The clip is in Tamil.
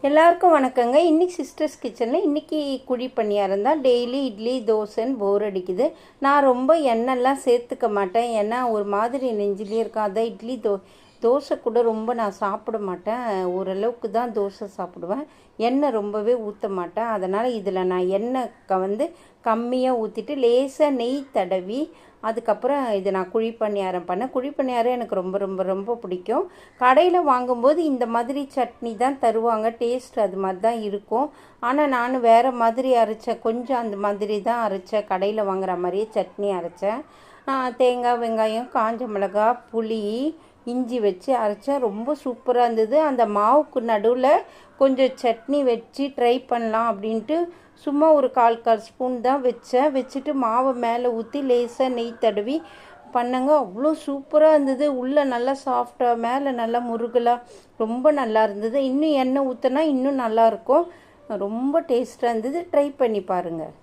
எல்லாருக்கும் வணக்கங்க. இன்றைக்கி சிஸ்டர்ஸ் கிச்சனில் இன்றைக்கி குழி பணியாரம் தான். டெய்லி இட்லி தோசைன்னு போர் அடிக்குது. நான் ரொம்ப எண்ணெய்லாம் சேர்த்துக்க மாட்டேன், ஏன்னா ஒரு மாதிரி நெஞ்சிலே இருக்கும். அதான் இட்லி தோசை கூட ரொம்ப நான் சாப்பிட மாட்டேன். ஓரளவுக்கு தான் தோசை சாப்பிடுவேன், எண்ணெய் ரொம்பவே ஊற்ற மாட்டேன். அதனால் இதில் நான் எண்ணெய் கம்மியாக ஊற்றிட்டு லேசாக நெய் தடவி அதுக்கப்புறம் இது நான் குழி பணியாரம் பண்ணேன். குழி பணியாரம் எனக்கு ரொம்ப ரொம்ப ரொம்ப பிடிக்கும். கடையில் வாங்கும்போது இந்த மாதிரி சட்னி தான் தருவாங்க, டேஸ்ட் அது மாதிரி தான் இருக்கும். ஆனால் நான் வேறு மாதிரி அரைச்சேன், கொஞ்சம் அந்த மாதிரி தான் அரைச்சேன். கடையில் வாங்குற மாதிரியே சட்னி அரைச்சேன். தேங்காய், வெங்காயம், காஞ்ச மிளகா, புளி, இஞ்சி வச்சு அரைச்சேன். ரொம்ப சூப்பராக இருந்தது. அந்த மாவுக்கு நடுவில் கொஞ்சம் சட்னி வச்சு ட்ரை பண்ணலாம் அப்படின்ட்டு சும்மா ஒரு கால் ஸ்பூன் தான் வச்சுட்டு மாவை மேலே ஊற்றி லேசாக நெய் தடவி பண்ணங்க. அவ்வளோ சூப்பராக இருந்தது. உள்ளே நல்லா சாஃப்டாக, மேலே நல்லா முருகலாக, ரொம்ப நல்லா இருந்தது. இன்னும் எண்ணெய் ஊற்றினா இன்னும் நல்லாயிருக்கும். ரொம்ப டேஸ்ட்டாக இருந்தது. ட்ரை பண்ணி பாருங்கள்.